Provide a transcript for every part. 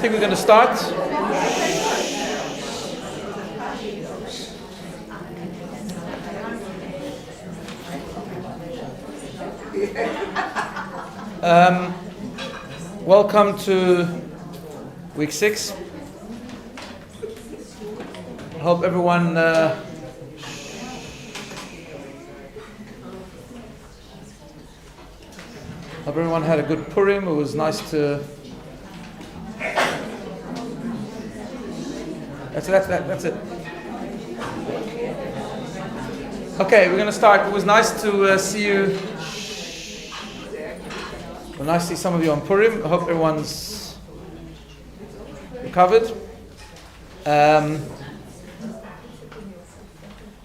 think we're going to start. Welcome to week 6. I hope everyone had a good Purim. It was nice to. That's it. Okay, we're going to start. It was nice to see you. Well, nice to see some of you on Purim. I hope everyone's recovered. Now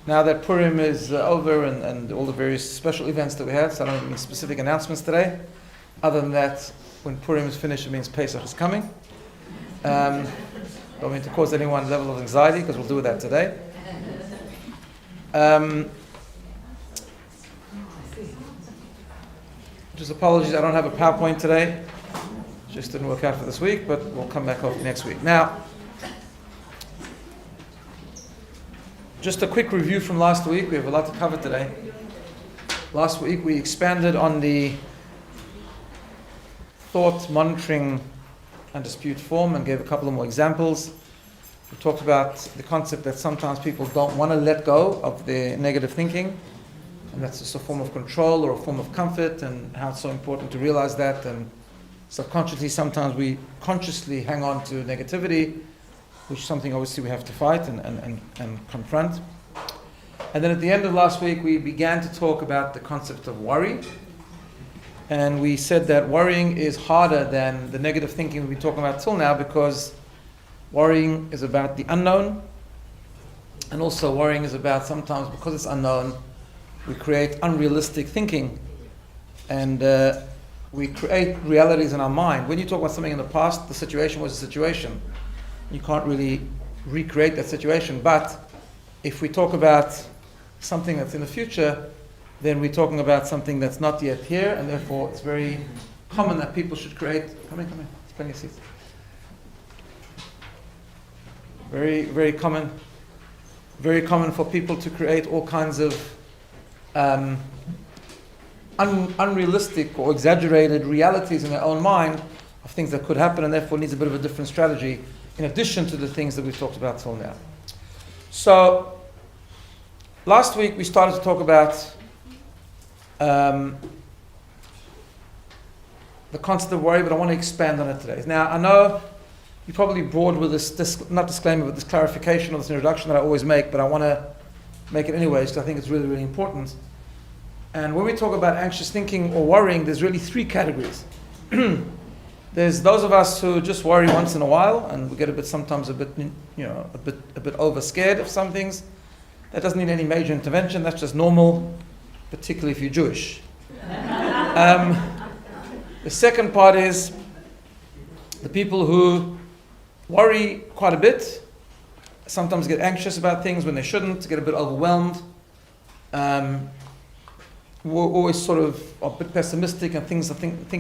that Purim is over and all the various special events that we had, so I don't have any specific announcements today. Other than that, when Purim is finished, it means Pesach is coming. Don't mean to cause anyone level of anxiety, because we'll do that today. Just apologies, I don't have a PowerPoint today. Just didn't work out for this week, but we'll come back off next week. Now, just a quick review from last week. We have a lot to cover today. Last week we expanded on the thought monitoring and dispute form and gave a couple of more examples. We talked about the concept that sometimes people don't want to let go of their negative thinking, and that's just a form of control or a form of comfort, and how it's so important to realize that. And subconsciously, sometimes we consciously hang on to negativity, which is something obviously we have to fight and confront. And then at the end of last week, we began to talk about the concept of worry. And we said that worrying is harder than the negative thinking we've been talking about till now, because worrying is about the unknown. And also worrying is about, sometimes because it's unknown, we create unrealistic thinking. And we create realities in our mind. When you talk about something in the past, the situation was a situation. You can't really recreate that situation. But if we talk about something that's in the future, then we're talking about something that's not yet here, and therefore it's very common that people should create. Come in. There's plenty of seats. Very, very common. Very common for people to create all kinds of unrealistic or exaggerated realities in their own mind of things that could happen, and therefore needs a bit of a different strategy in addition to the things that we've talked about till now. So, last week we started to talk about the concept of worry, but I want to expand on it today. Now, I know you're probably bored with this not disclaimer, but this clarification or this introduction that I always make, but I want to make it anyways, because I think it's really, really important. And when we talk about anxious thinking or worrying, there's really 3 categories. There's those of us who just worry once in a while, and we get sometimes a bit over scared of some things. That doesn't need any major intervention. That's just normal, particularly if you're Jewish. The second part is the people who worry quite a bit, sometimes get anxious about things when they shouldn't, get a bit overwhelmed. We're always sort of a bit pessimistic and think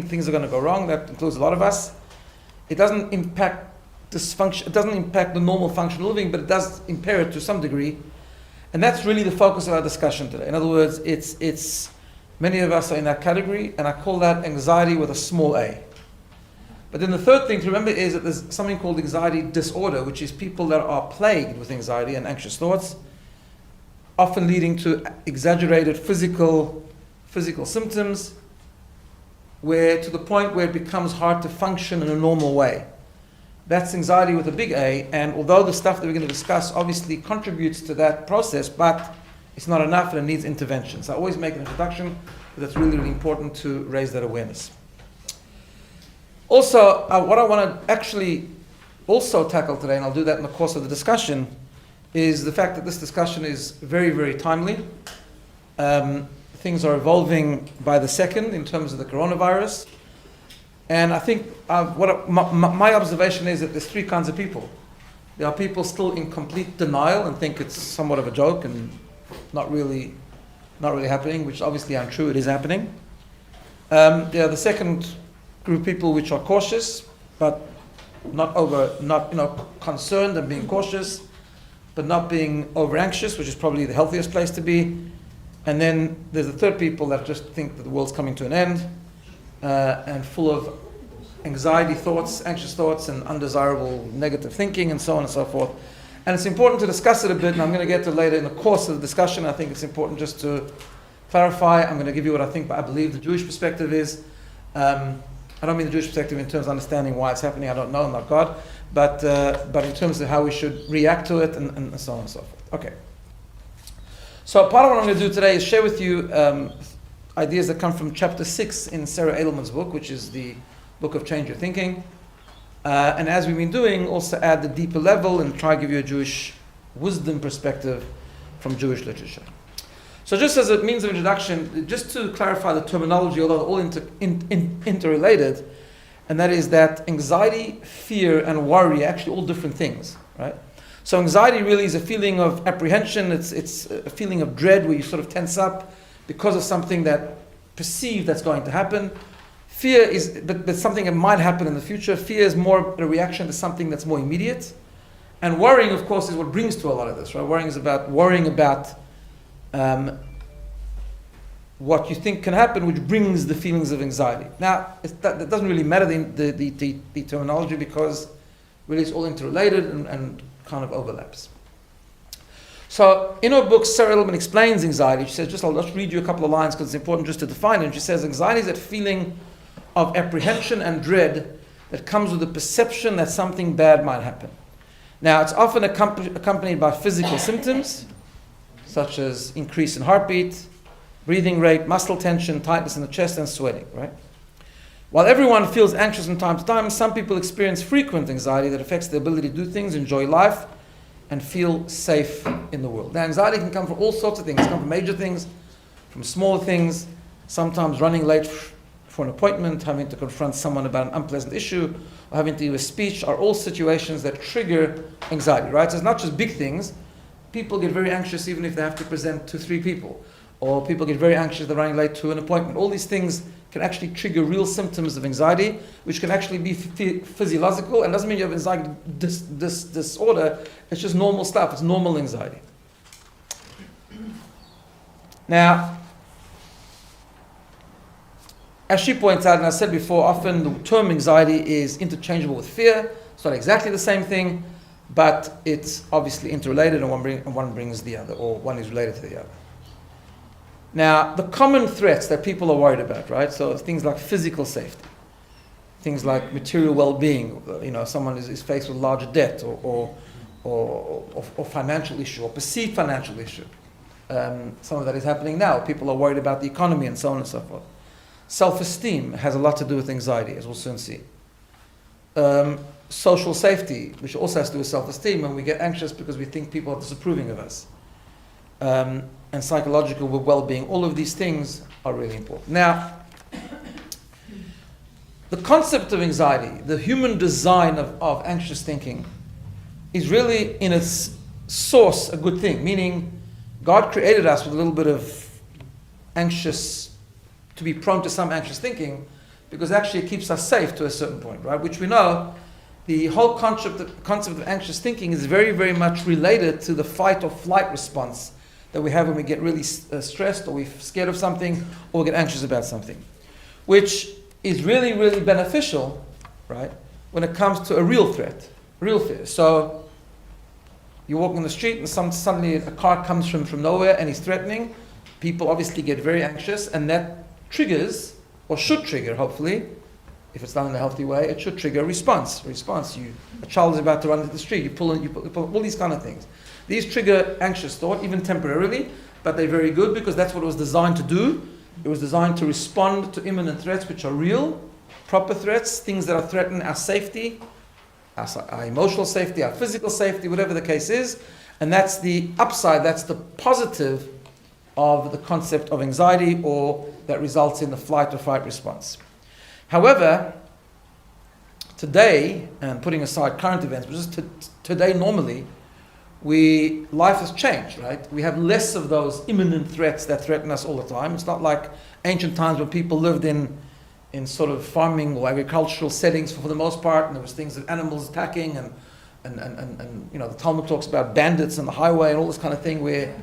things are going to go wrong. That includes a lot of us. It doesn't impact dysfunction. It doesn't impact the normal functional living, but it does impair it to some degree. And that's really the focus of our discussion today. In other words, it's many of us are in that category, and I call that anxiety with a small a. But then the third thing to remember is that there's something called anxiety disorder, which is people that are plagued with anxiety and anxious thoughts, often leading to exaggerated physical symptoms, where to the point where it becomes hard to function in a normal way. That's anxiety with a big A, and although the stuff that we're going to discuss obviously contributes to that process, but it's not enough and it needs intervention. So I always make an introduction, but that's really, really important to raise that awareness. Also, what I want to actually also tackle today, and I'll do that in the course of the discussion, is the fact that this discussion is very, very timely. Things are evolving by the second in terms of the coronavirus. And I think my observation is that there's 3 kinds of people. There are people still in complete denial and think it's somewhat of a joke and not really happening, which is obviously untrue. It is happening. There are the second group of people which are cautious, but not concerned and being cautious, but not being over anxious, which is probably the healthiest place to be. And then there's the third people that just think that the world's coming to an end, and full of anxiety thoughts, anxious thoughts, and undesirable negative thinking, and so on and so forth. And it's important to discuss it a bit, and I'm going to get to later in the course of the discussion. I think it's important just to clarify. I'm going to give you what I believe the Jewish perspective is. I don't mean the Jewish perspective in terms of understanding why it's happening. I don't know, I'm not God. But in terms of how we should react to it, and so on and so forth. Okay. So part of what I'm going to do today is share with you ideas that come from chapter 6 in Sarah Edelman's book, which is the book of Change Your Thinking. And as we've been doing, also add the deeper level and try to give you a Jewish wisdom perspective from Jewish literature. So just as a means of introduction, just to clarify the terminology, although they're all interrelated, and that is that anxiety, fear, and worry are actually all different things, right? So anxiety really is a feeling of apprehension. It's a feeling of dread where you sort of tense up because of something that perceived that's going to happen. Fear is but something that might happen in the future. Fear is more a reaction to something that's more immediate. And worrying, of course, is what brings to a lot of this, right? Worrying about what you think can happen, which brings the feelings of anxiety. Now, that doesn't really matter, the terminology, because really it's all interrelated and kind of overlaps. So in her book, Sarah Edelman explains anxiety. She says, I'll just read you a couple of lines because it's important just to define it. And she says, anxiety is that feeling of apprehension and dread that comes with the perception that something bad might happen. Now, it's often accompanied by physical symptoms, such as increase in heartbeat, breathing rate, muscle tension, tightness in the chest, and sweating, right? While everyone feels anxious from time to time, some people experience frequent anxiety that affects their ability to do things, enjoy life, and feel safe in the world. Now, anxiety can come from all sorts of things. It can come from major things, from smaller things, sometimes running late for an appointment, having to confront someone about an unpleasant issue, or having to give a speech, are all situations that trigger anxiety, right? So it's not just big things. People get very anxious even if they have to present to 3 people. Or people get very anxious, they're running late to an appointment. All these things can actually trigger real symptoms of anxiety, which can actually be physiological, and doesn't mean you have anxiety disorder. It's just normal stuff. It's normal anxiety. Now, as she points out, and I said before, often the term anxiety is interchangeable with fear. It's not exactly the same thing, but it's obviously interrelated, and one brings the other, or one is related to the other. Now, the common threats that people are worried about, right? So things like physical safety, things like material well-being. Someone is faced with larger debt, or financial issue, or perceived financial issue. Some of that is happening now. People are worried about the economy and so on and so forth. Self-esteem has a lot to do with anxiety, as we'll soon see. Social safety, which also has to do with self-esteem, when we get anxious because we think people are disapproving of us. And psychological well-being, all of these things are really important. Now, the concept of anxiety, the human design of anxious thinking, is really in its source a good thing, meaning God created us with a little bit of to be prone to some anxious thinking, because actually it keeps us safe to a certain point, right? Which we know, the whole concept of anxious thinking is very, very much related to the fight or flight response that we have when we get really stressed, or we're scared of something, or we get anxious about something, which is really, really beneficial, right, when it comes to a real threat, real fear. So you're walking on the street and suddenly a car comes from nowhere and is threatening. People obviously get very anxious, and that triggers, or should trigger, hopefully, if it's done in a healthy way, it should trigger a response. A child is about to run into the street, you pull all these kind of things. These trigger anxious thought, even temporarily, but they're very good because that's what it was designed to do. It was designed to respond to imminent threats, which are real, proper threats, things that are threatening our safety, our emotional safety, our physical safety, whatever the case is. And that's the upside, that's the positive of the concept of anxiety, or that results in the flight or fight response. However, today, and putting aside current events, but just today normally, life has changed, right? We have less of those imminent threats that threaten us all the time. It's not like ancient times when people lived in in sort of farming or agricultural settings for the most part, and there was things of animals attacking, and the Talmud talks about bandits on the highway and all this kind of thing, where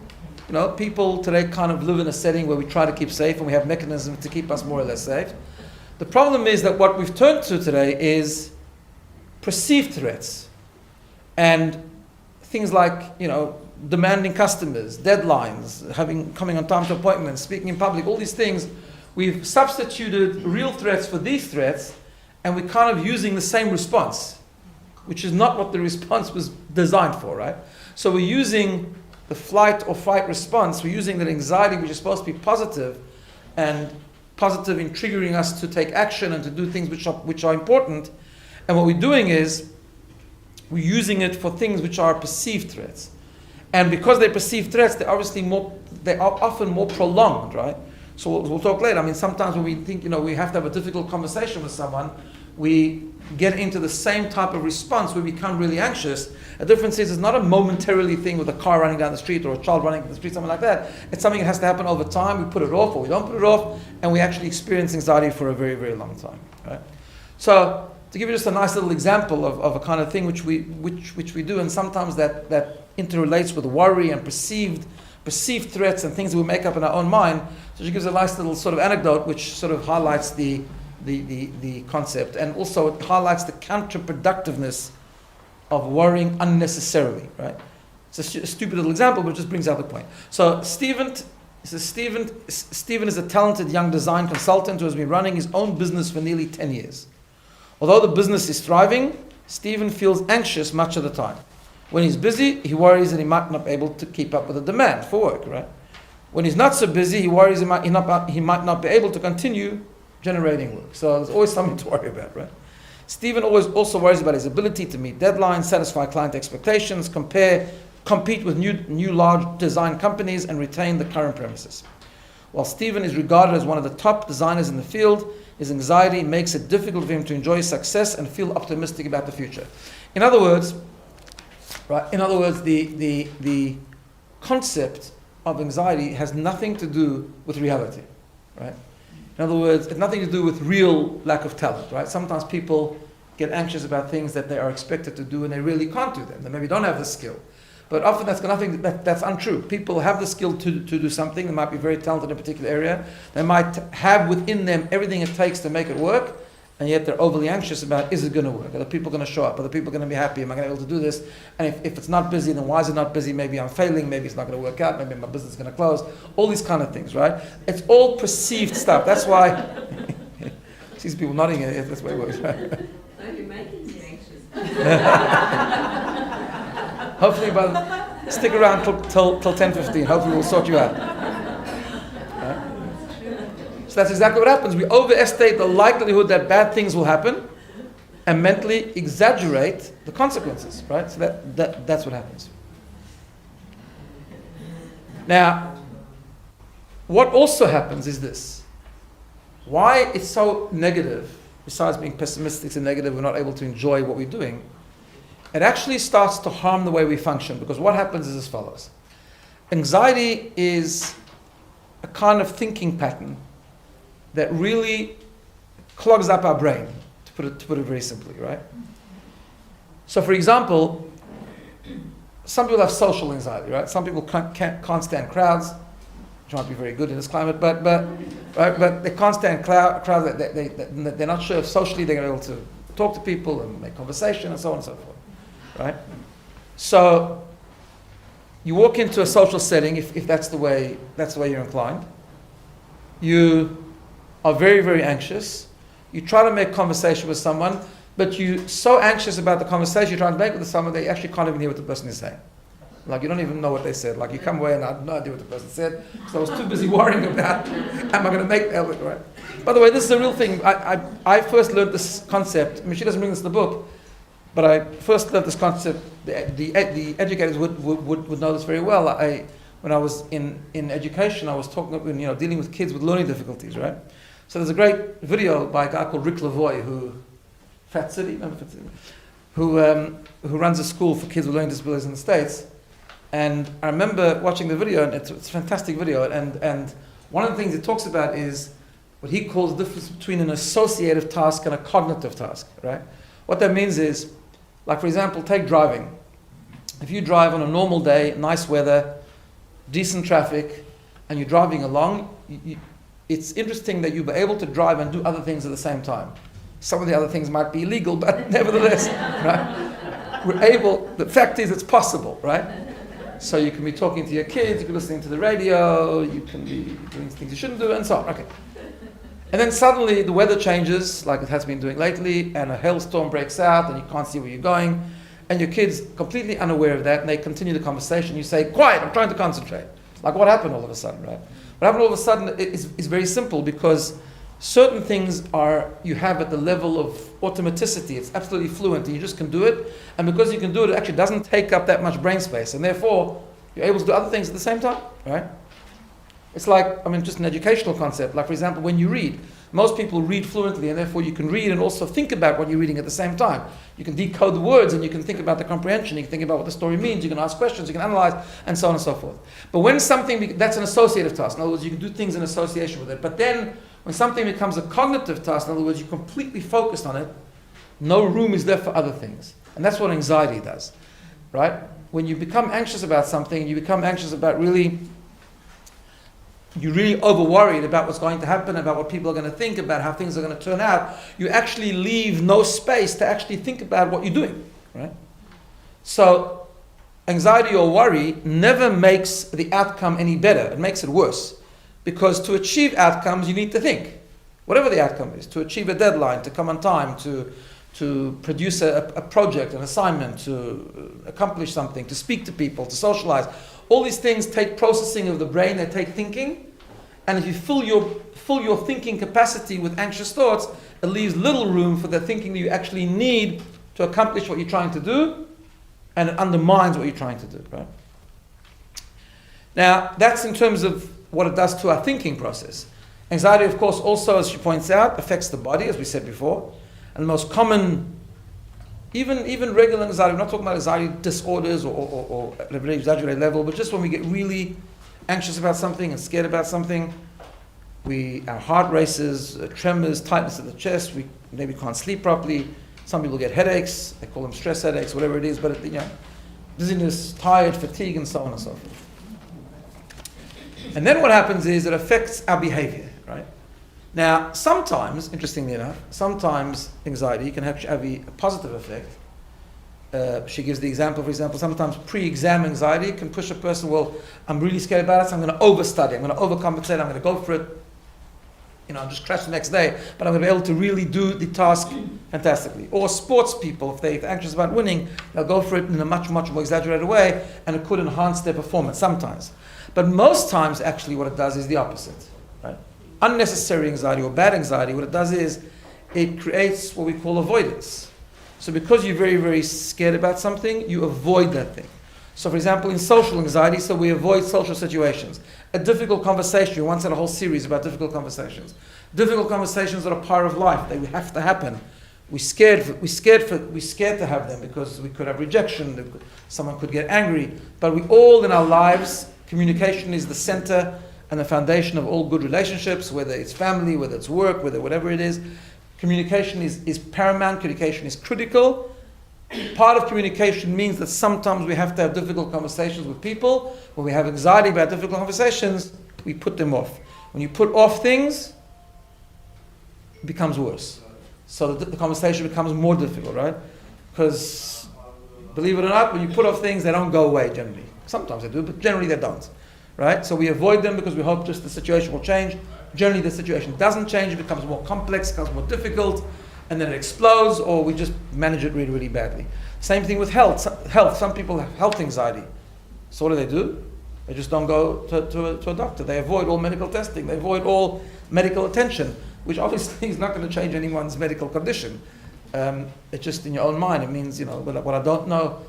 people today kind of live in a setting where we try to keep safe and we have mechanisms to keep us more or less safe. The problem is that what we've turned to today is perceived threats, and things like demanding customers, deadlines, coming on time to appointments, speaking in public, all these things. We've substituted real threats for these threats, and we're kind of using the same response, which is not what the response was designed for, right? So we're using the flight or fight response, we're using that anxiety, which is supposed to be positive, and positive in triggering us to take action and to do things which are important. And what we're doing is, we're using it for things which are perceived threats. And because they're perceived threats, they are often more prolonged, right? So we'll talk later. I mean, sometimes when we think, we have to have a difficult conversation with someone, we get into the same type of response. We become really anxious. The difference is, it's not a momentarily thing with a car running down the street or a child running down the street, something like that. It's something that has to happen over time. We put it off or we don't put it off, and we actually experience anxiety for a very, very long time, right? So to give you just a nice little example of a kind of thing which we do, and sometimes that interrelates with worry and perceived threats and things that we make up in our own mind. So she gives a nice little sort of anecdote which sort of highlights the concept, and also it highlights the counterproductiveness of worrying unnecessarily, right? It's a stupid little example, but it just brings out the point. So Stephen is a talented young design consultant who has been running his own business for nearly 10 years. Although the business is thriving, Stephen feels anxious much of the time. When he's busy, he worries that he might not be able to keep up with the demand for work, right? When he's not so busy, he worries he might not be able to continue generating work. So there's always something to worry about, right? Stephen also worries about his ability to meet deadlines, satisfy client expectations, compete with new large design companies, and retain the current premises. While Stephen is regarded as one of the top designers in the field, his anxiety makes it difficult for him to enjoy success and feel optimistic about the future. In other words, the concept of anxiety has nothing to do with reality, right? In other words, it's nothing to do with real lack of talent, right? Sometimes people get anxious about things that they are expected to do and they really can't do them. They maybe don't have the skill. But often that's untrue. People have the skill to do something. They might be very talented in a particular area. They might have within them everything it takes to make it work, and yet they're overly anxious about, is it going to work? Are the people going to show up? Are the people going to be happy? Am I going to be able to do this? And if it's not busy, then why is it not busy? Maybe I'm failing. Maybe it's not going to work out. Maybe my business is going to close. All these kind of things, right? It's all perceived stuff. That's why... See people nodding. That's why it works, right? No, you're making me anxious. Hopefully, stick around till 10:15. Hopefully, we'll sort you out. Right? So that's exactly what happens. We overestimate the likelihood that bad things will happen, and mentally exaggerate the consequences. Right? So that's what happens. Now, what also happens is this: why it's so negative. Besides being pessimistic and negative, we're not able to enjoy what we're doing. It actually starts to harm the way we function, because what happens is as follows. Anxiety is a kind of thinking pattern that really clogs up our brain, to put it very simply, right? So for example, some people have social anxiety, right? Some people can't stand crowds, which might be very good in this climate, but they can't stand crowds. They're not sure if socially they're going to be able to talk to people and make conversation and so on and so forth. Right? So you walk into a social setting, if that's the way you're inclined. You are very, very anxious. You try to make conversation with someone, but you're so anxious about the conversation you're trying to make with someone that you actually can't even hear what the person is saying. Like you don't even know what they said. Like you come away and I have no idea what the person said, so I was too busy worrying about, am I going to make that look right? By the way, this is a real thing. I first learned this concept. I mean, she doesn't bring this in the book. But I first learned this concept. The educators would know this very well. When I was in education, I was dealing with kids with learning difficulties, right? So there's a great video by a guy called Rick Lavoie, Fat City, who runs a school for kids with learning disabilities in the States. And I remember watching the video, and it's a fantastic video. And one of the things it talks about is what he calls the difference between an associative task and a cognitive task, right? What that means is, like for example, take driving. If you drive on a normal day, nice weather, decent traffic, and you're driving along, it's interesting that you'll be able to drive and do other things at the same time. Some of the other things might be illegal, but nevertheless, right? The fact is it's possible, right? So you can be talking to your kids, you can be listening to the radio, you can be doing things you shouldn't do, and so on. Okay. And then suddenly the weather changes, like it has been doing lately, and a hailstorm breaks out, and you can't see where you're going, and your kid's completely unaware of that, and they continue the conversation. You say, quiet, I'm trying to concentrate. Like, what happened all of a sudden, right? What happened all of a sudden is very simple, because certain things you have at the level of automaticity. It's absolutely fluent, and you just can do it. And because you can do it, it actually doesn't take up that much brain space, and therefore you're able to do other things at the same time, right? It's like, just an educational concept. Like, for example, when you read, most people read fluently, and therefore you can read and also think about what you're reading at the same time. You can decode the words, and you can think about the comprehension, you can think about what the story means, you can ask questions, you can analyze, and so on and so forth. But when that's an associative task. In other words, you can do things in association with it. But then, when something becomes a cognitive task, in other words, you're completely focused on it, no room is left for other things. And that's what anxiety does, right? When you become anxious about something, you become anxious about you're really over worried about what's going to happen, about what people are going to think, about how things are going to turn out, you actually leave no space to actually think about what you're doing, right? So, anxiety or worry never makes the outcome any better. It makes it worse. Because to achieve outcomes, you need to think. Whatever the outcome is, to achieve a deadline, to come on time, to produce a project, an assignment, to accomplish something, to speak to people, to socialize. All these things take processing of the brain, they take thinking. And if you fill your thinking capacity with anxious thoughts, it leaves little room for the thinking that you actually need to accomplish what you're trying to do, and it undermines what you're trying to do, right? Now, that's in terms of what it does to our thinking process. Anxiety, of course, also, as she points out, affects the body, as we said before. And the most common, even regular anxiety, we're not talking about anxiety disorders or at a very exaggerated level, but just when we get really anxious about something and scared about something, our heart races, tremors, tightness of the chest, we maybe can't sleep properly. Some people get headaches, they call them stress headaches, whatever it is, but dizziness, tired, fatigue, and so on and so forth. And then what happens is it affects our behavior, right? Now, sometimes, interestingly enough, sometimes anxiety can actually have a positive effect. She gives the example, for example, sometimes pre-exam anxiety can push a person, well, I'm really scared about it, so I'm going to overstudy, I'm going to overcompensate, I'm going to go for it, I'll just crash the next day, but I'm going to be able to really do the task fantastically. Or sports people, if they're anxious about winning, they'll go for it in a much, much more exaggerated way, and it could enhance their performance sometimes. But most times, actually, what it does is the opposite, right? Unnecessary anxiety or bad anxiety, what it does is it creates what we call avoidance. So because you're very, very scared about something, you avoid that thing. So for example, in social anxiety, so we avoid social situations. A difficult conversation, we once had a whole series about difficult conversations. Difficult conversations are a part of life, they have to happen. We're scared to have them because we could have rejection, someone could get angry. But we all in our lives, communication is the center and the foundation of all good relationships, whether it's family, whether it's work, whatever it is. Communication is paramount, communication is critical. Part of communication means that sometimes we have to have difficult conversations with people. When we have anxiety about difficult conversations, we put them off. When you put off things, it becomes worse. So the conversation becomes more difficult, right? Because, believe it or not, when you put off things, they don't go away generally. Sometimes they do, but generally they don't. Right? So we avoid them because we hope just the situation will change. Generally the situation doesn't change, it becomes more complex, becomes more difficult, and then it explodes, or we just manage it really, really badly. Same thing with health. Some people have health anxiety. So what do? They just don't go to a doctor. They avoid all medical testing. They avoid all medical attention, which obviously is not going to change anyone's medical condition. It's just in your own mind. It means, what I don't know,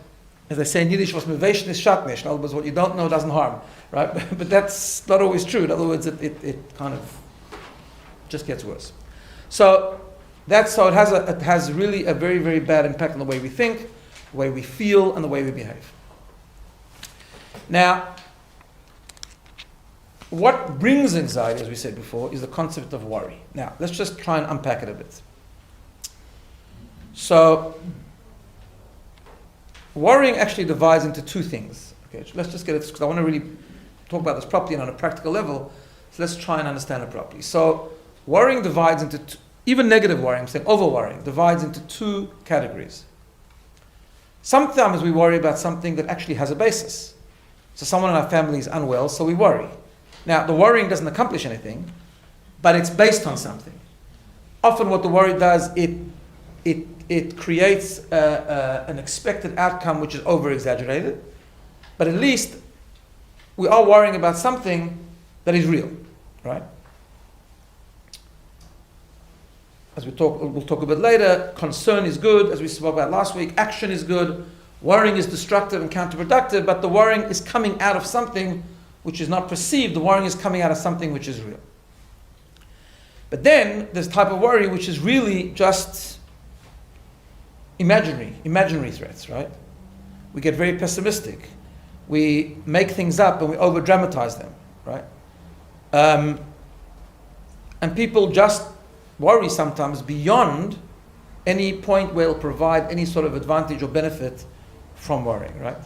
as they say in Yiddish, was motivation is shatnish. In other words, what you don't know doesn't harm, right? But that's not always true. In other words, it kind of just gets worse. So it has really a very, very bad impact on the way we think, the way we feel, and the way we behave. Now, what brings anxiety, as we said before, is the concept of worry. Now, let's just try and unpack it a bit. So, worrying actually divides into two things. Okay, so let's just get it, because I want to really talk about this properly and on a practical level. So let's try and understand it properly. So, worrying divides into even negative worrying, I'm saying over worrying, divides into two categories. Sometimes we worry about something that actually has a basis. So someone in our family is unwell, so we worry. Now, the worrying doesn't accomplish anything, but it's based on something. Often what the worry does, it creates an expected outcome which is over-exaggerated, but at least we are worrying about something that is real, right? As we'll talk a bit later, concern is good, as we spoke about last week, action is good, worrying is destructive and counterproductive, but the worrying is coming out of something which is not perceived, the worrying is coming out of something which is real. But then, there's type of worry which is really just imaginary threats, right? We get very pessimistic. We make things up and we over-dramatize them, right? And people just worry sometimes beyond any point where it'll provide any sort of advantage or benefit from worrying, right?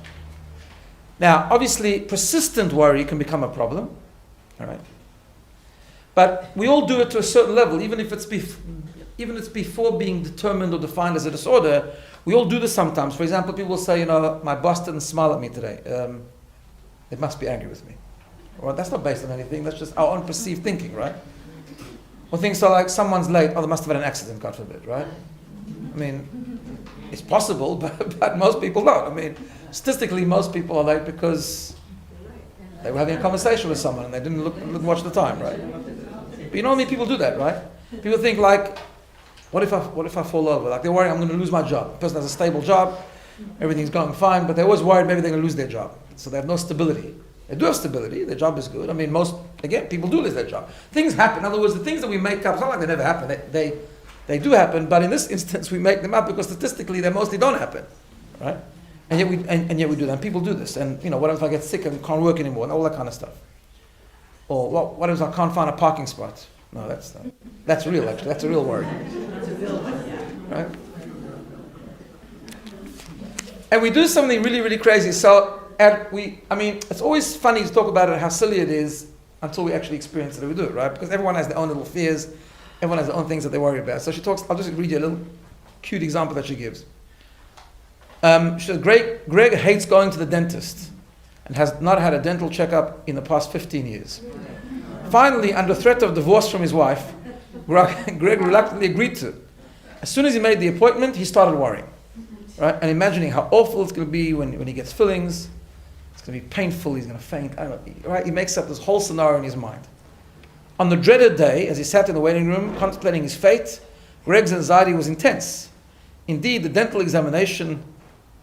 Now, obviously, persistent worry can become a problem, all right? But we all do it to a certain level, even if it's before being determined or defined as a disorder. We all do this sometimes. For example, people will say, my boss didn't smile at me today. They must be angry with me. Well, that's not based on anything. That's just our own perceived thinking, right? Or things are like, someone's late. Oh, they must have had an accident, God forbid, right? I mean, it's possible, but most people don't. I mean, statistically, most people are late because they were having a conversation with someone and they didn't watch the time, right? But you know how many people do that, right? People think like, what if I fall over? Like they're worried I'm going to lose my job. The person has a stable job, everything's going fine, but they're always worried maybe they're going to lose their job. So they have no stability. They do have stability, their job is good. I mean, people do lose their job. Things happen. In other words, the things that we make up, it's not like they never happen. They do happen, but in this instance we make them up because statistically they mostly don't happen, right? And yet we do that. And people do this. And what if I get sick and can't work anymore and all that kind of stuff? Or what if I can't find a parking spot? No, that's real actually. That's a real worry. Right? And we do something really, really crazy. So it's always funny to talk about it, how silly it is until we actually experience it and we do it, right? Because everyone has their own little fears. Everyone has their own things that they worry about. So she talks, I'll just read you a little cute example that she gives. She says, Greg hates going to the dentist and has not had a dental checkup in the past 15 years. Finally, under threat of divorce from his wife, Greg reluctantly agreed to. As soon as he made the appointment, he started worrying, right? And imagining how awful it's going to be when he gets fillings. It's going to be painful, he's going to faint, I don't know, right? He makes up this whole scenario in his mind. On the dreaded day, as he sat in the waiting room contemplating his fate, Greg's anxiety was intense. Indeed, the dental examination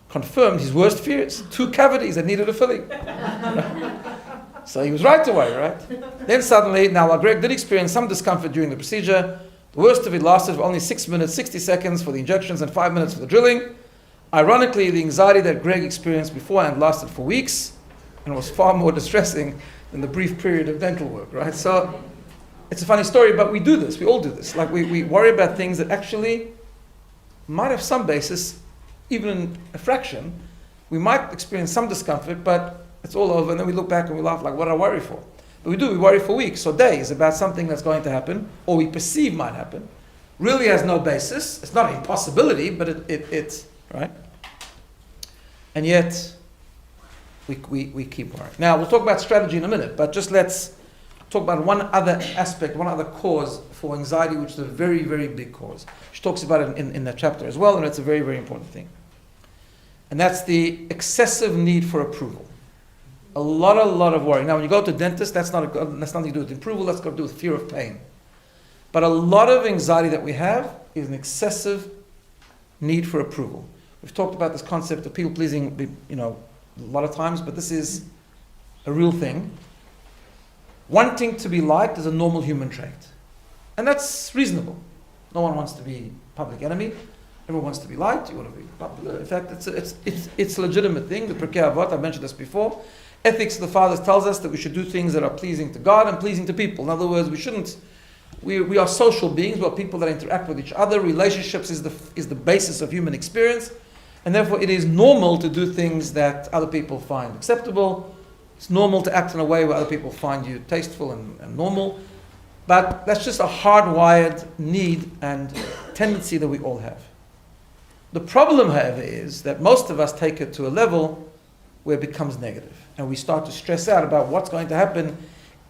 confirmed his worst fears. 2 cavities that needed a filling. So he was right to worry, right? Then suddenly, now while Greg did experience some discomfort during the procedure, the worst of it lasted for only 6 minutes, 60 seconds for the injections and 5 minutes for the drilling. Ironically, the anxiety that Greg experienced beforehand lasted for weeks and was far more distressing than the brief period of dental work, right? So it's a funny story, but we do this. We all do this. Like we worry about things that actually might have some basis, even in a fraction. We might experience some discomfort, but it's all over, and then we look back and we laugh like, what did I worry for? But we worry for weeks or days about something that's going to happen, or we perceive might happen. Really has no basis. It's not an impossibility, but it's, right? And yet, we keep worrying. Now, we'll talk about strategy in a minute, but just let's talk about one other aspect, one other cause for anxiety, which is a very, very big cause. She talks about it in that chapter as well, and it's a very, very important thing. And that's the excessive need for approval. A lot of worry. Now, when you go to a dentist, that's nothing to do with approval, that's got to do with fear of pain. But a lot of anxiety that we have is an excessive need for approval. We've talked about this concept of people pleasing, a lot of times, but this is a real thing. Wanting to be liked is a normal human trait. And that's reasonable. No one wants to be public enemy. Everyone wants to be liked. You want to be popular. In fact, it's a legitimate thing. The Pirkei Avot, I mentioned this before. Ethics of the Fathers tells us that we should do things that are pleasing to God and pleasing to people. In other words, we are social beings, we are people that interact with each other. Relationships is the basis of human experience, and therefore it is normal to do things that other people find acceptable. It's normal to act in a way where other people find you tasteful and normal, but that's just a hardwired need and tendency that we all have. The problem, however, is that most of us take it to a level where it becomes negative, and we start to stress out about what's going to happen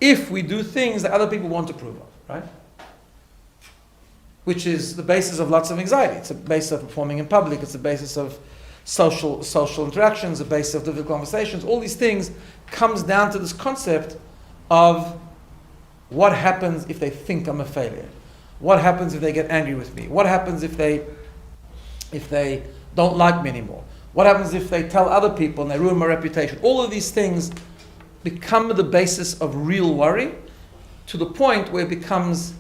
if we do things that other people won't approve of, right? Which is the basis of lots of anxiety. It's a basis of performing in public. It's a basis of social interactions, a basis of difficult conversations. All these things comes down to this concept of what happens if they think I'm a failure? What happens if they get angry with me? What happens if they don't like me anymore? What happens if they tell other people and they ruin my reputation? All of these things become the basis of real worry, to the point where it becomes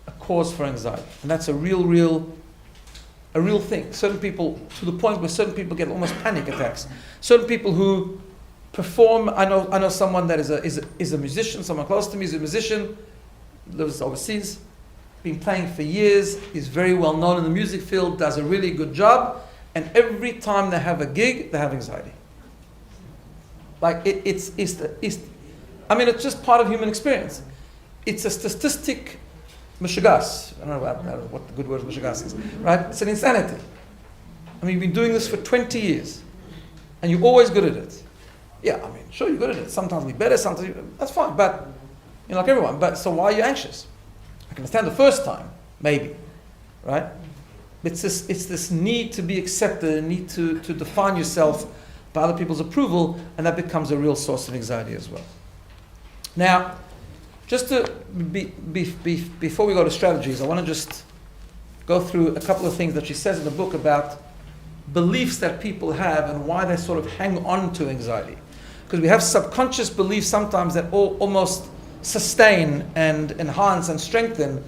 a cause for anxiety. And that's a real thing. Certain people, to the point where certain people get almost panic attacks. Certain people who perform, I know someone that is a musician, someone close to me is a musician, lives overseas, been playing for years, is very well known in the music field, does a really good job, and every time they have a gig, they have anxiety. Like it's just part of human experience. It's a statistic, mishigas. I don't know what the good word of mishigas is, right? It's an insanity. I mean, you've been doing this for 20 years, and you're always good at it. Yeah, I mean, sure, you're good at it. Sometimes you're better, that's fine, but you're like everyone. But so why are you anxious? I can understand the first time, maybe, right? It's this need to be accepted, a need to define yourself by other people's approval, and that becomes a real source of anxiety as well. Now, just to before we go to strategies, I want to just go through a couple of things that she says in the book about beliefs that people have and why they sort of hang on to anxiety. Because we have subconscious beliefs sometimes that almost sustain and enhance and strengthen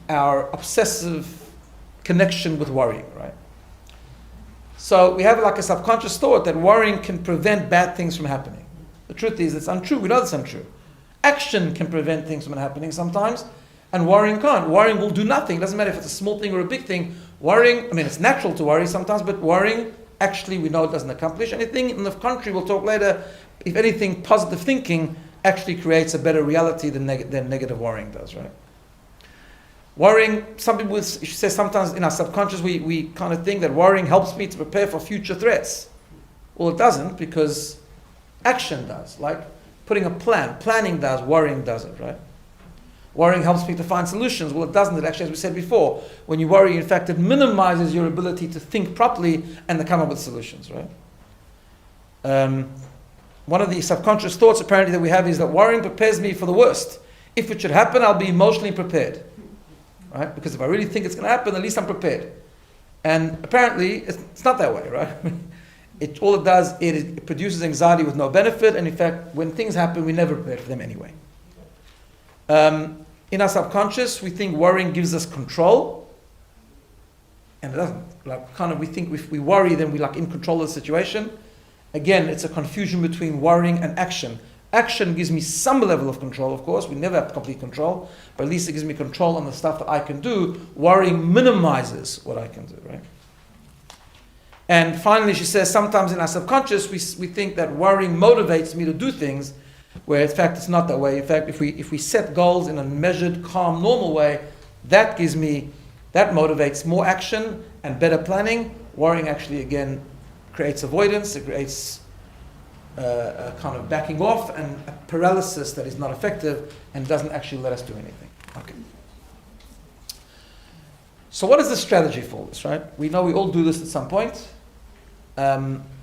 our obsessive connection with worrying, right? So we have like a subconscious thought that worrying can prevent bad things from happening. The truth is it's untrue. We know it's untrue. Action can prevent things from happening sometimes, and worrying can't. Worrying will do nothing. It doesn't matter if it's a small thing or a big thing. Worrying, I mean, it's natural to worry sometimes, but worrying, actually, we know it doesn't accomplish anything. In the contrary, we'll talk later, if anything, positive thinking actually creates a better reality than negative worrying does, right? Worrying, some people say sometimes in our subconscious we kind of think that worrying helps me to prepare for future threats. Well, it doesn't, because action does. Like putting a plan. Planning does, worrying doesn't, right? Worrying helps me to find solutions. Well, it doesn't. It actually, as we said before, when you worry, in fact, it minimizes your ability to think properly and to come up with solutions, right? One of the subconscious thoughts apparently that we have is that worrying prepares me for the worst. If it should happen, I'll be emotionally prepared. Right? Because if I really think it's going to happen, at least I'm prepared. And apparently, it's not that way, right? All it does, it produces anxiety with no benefit, and in fact, when things happen, we never prepare for them anyway. In our subconscious, we think worrying gives us control, and it doesn't. Like, kind of, we think if we worry, then we're like in control of the situation. Again, it's a confusion between worrying and action. Action gives me some level of control, of course. We never have complete control, but at least it gives me control on the stuff that I can do. Worrying minimizes what I can do, right? And finally, she says, sometimes in our subconscious, we think that worrying motivates me to do things, where in fact it's not that way. In fact, if we set goals in a measured, calm, normal way, that motivates more action and better planning. Worrying actually, again, creates avoidance. It creates a kind of backing off and a paralysis that is not effective and doesn't actually let us do anything. Okay. So what is the strategy for this, right? We know we all do this at some point.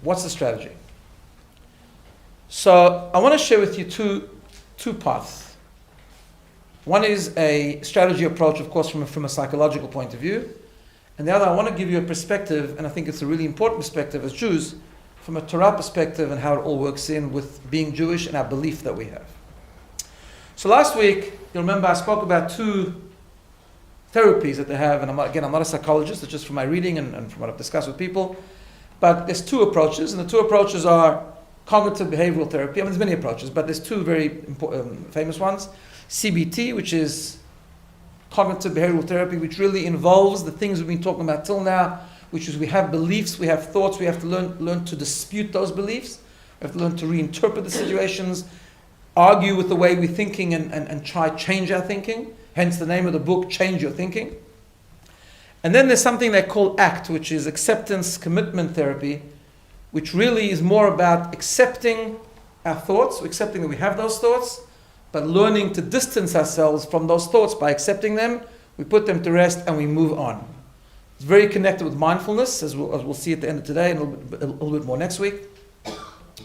What's the strategy? So I want to share with you two paths. One is a strategy approach, of course, from a psychological point of view. And the other, I want to give you a perspective, and I think it's a really important perspective as Jews, from a Torah perspective and how it all works in with being Jewish and our belief that we have. So last week, you'll remember I spoke about two therapies that they have, and I'm not a psychologist, it's just from my reading and from what I've discussed with people, but there's two approaches, and the two approaches are cognitive behavioral therapy. I mean, there's many approaches, but there's two very important, famous ones. CBT, which is cognitive behavioral therapy, which really involves the things we've been talking about till now, which is we have beliefs, we have thoughts, we have to learn to dispute those beliefs, we have to learn to reinterpret the situations, argue with the way we're thinking and try change our thinking. Hence the name of the book, Change Your Thinking. And then there's something they call ACT, which is acceptance commitment therapy, which really is more about accepting our thoughts, accepting that we have those thoughts, but learning to distance ourselves from those thoughts by accepting them. We put them to rest and we move on. It's very connected with mindfulness, as we'll see at the end of today and a little bit more next week.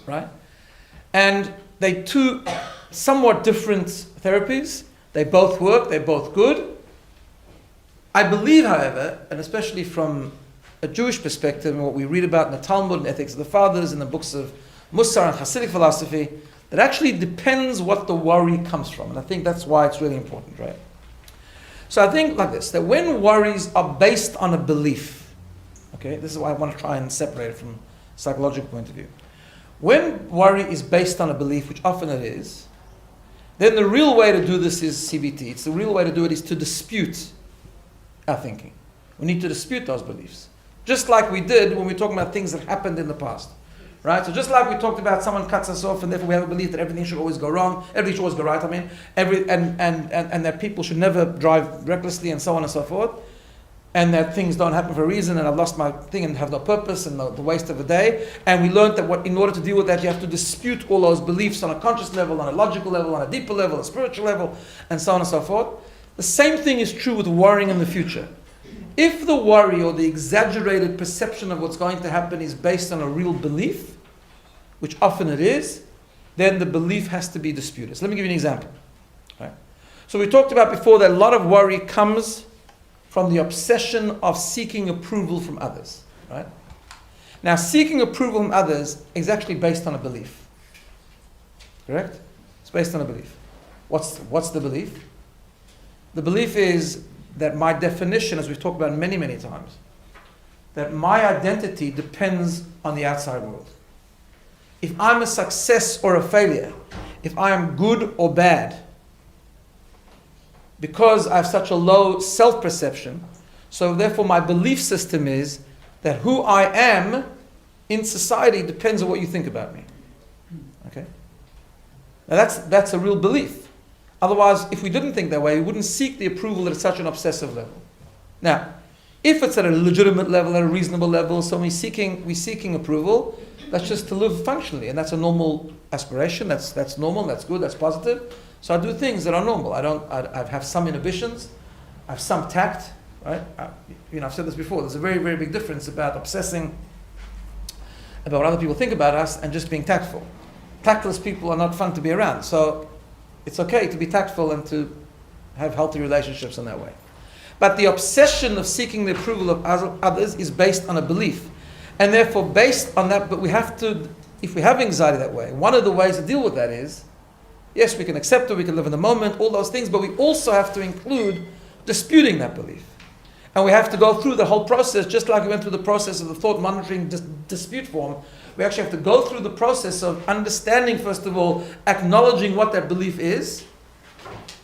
Right? And they're two somewhat different therapies. They both work, they're both good. I believe, however, and especially from a Jewish perspective and what we read about in the Talmud and Ethics of the Fathers and the books of Musar and Hasidic philosophy, that actually depends what the worry comes from. And I think that's why it's really important, right? So I think like this, that when worries are based on a belief, okay, this is why I want to try and separate it from a psychological point of view. When worry is based on a belief, which often it is, then the real way to do this is CBT. It's the real way to do it is to dispute our thinking. We need to dispute those beliefs. Just like we did when we were talking about things that happened in the past. Right? So just like we talked about someone cuts us off and therefore we have a belief that everything should always go wrong, everything should always go right, and that people should never drive recklessly and so on and so forth, and that things don't happen for a reason and I've lost my thing and have no purpose and the waste of a day. And we learned that in order to deal with that you have to dispute all those beliefs on a conscious level, on a logical level, on a deeper level, a spiritual level, and so on and so forth. The same thing is true with worrying in the future. If the worry or the exaggerated perception of what's going to happen is based on a real belief, which often it is, then the belief has to be disputed. So let me give you an example. Right? So we talked about before that a lot of worry comes from the obsession of seeking approval from others. Right? Now, seeking approval from others is actually based on a belief. Correct? It's based on a belief. What's the belief? The belief is that my definition, as we've talked about many, many times, that my identity depends on the outside world. If I'm a success or a failure, if I am good or bad, because I have such a low self-perception, so therefore my belief system is that who I am in society depends on what you think about me. Okay? Now that's a real belief. Otherwise, if we didn't think that way, we wouldn't seek the approval at such an obsessive level. Now, if it's at a legitimate level, at a reasonable level, so we're seeking approval, that's just to live functionally, and that's a normal aspiration. That's normal. That's good. That's positive. So I do things that are normal. I have some inhibitions. I have some tact. Right? I've said this before. There's a very, very big difference about obsessing about what other people think about us and just being tactful. Tactless people are not fun to be around. So it's okay to be tactful and to have healthy relationships in that way. But the obsession of seeking the approval of others is based on a belief. And therefore, based on that, but we have to, if we have anxiety that way, one of the ways to deal with that is, yes, we can accept it, we can live in the moment, all those things, but we also have to include disputing that belief. And we have to go through the whole process, just like we went through the process of the thought monitoring dispute form. We actually have to go through the process of understanding, first of all, acknowledging what that belief is,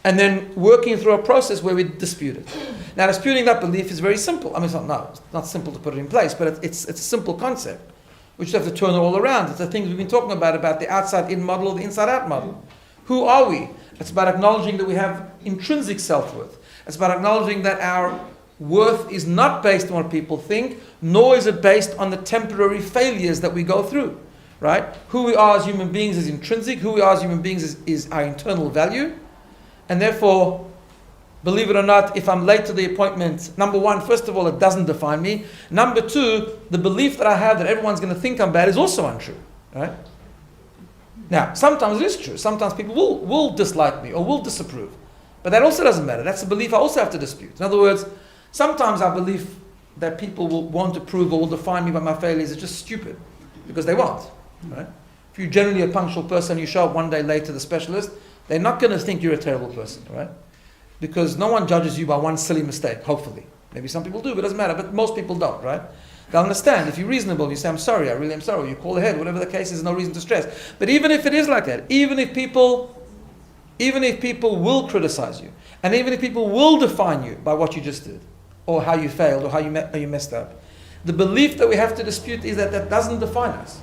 and then working through a process where we dispute it. Now, disputing that belief is very simple. I mean, it's not simple to put it in place, but it's a simple concept. We just have to turn it all around. It's the things we've been talking about the outside-in model or the inside-out model. Who are we? It's about acknowledging that we have intrinsic self-worth. It's about acknowledging that our worth is not based on what people think, nor is it based on the temporary failures that we go through. Right? Who we are as human beings is intrinsic. Who we are as human beings is our internal value. And therefore, believe it or not, if I'm late to the appointment, number one, first of all, it doesn't define me. Number two, the belief that I have that everyone's going to think I'm bad is also untrue. Right? Now, sometimes it is true. Sometimes people will dislike me or will disapprove. But that also doesn't matter. That's a belief I also have to dispute. In other words, sometimes I believe that people will want to prove or will define me by my failures is just stupid. Because they won't. Right? If you're generally a punctual person, you show up one day late to the specialist, they're not going to think you're a terrible person, right? Because no one judges you by one silly mistake, hopefully. Maybe some people do, but it doesn't matter. But most people don't, right? They'll understand. If you're reasonable, you say, I'm sorry, I really am sorry. You call ahead, whatever the case is, no reason to stress. But even if it is like that, even if people will criticize you, and even if people will define you by what you just did, or how you failed, or how you messed up, the belief that we have to dispute is that that doesn't define us.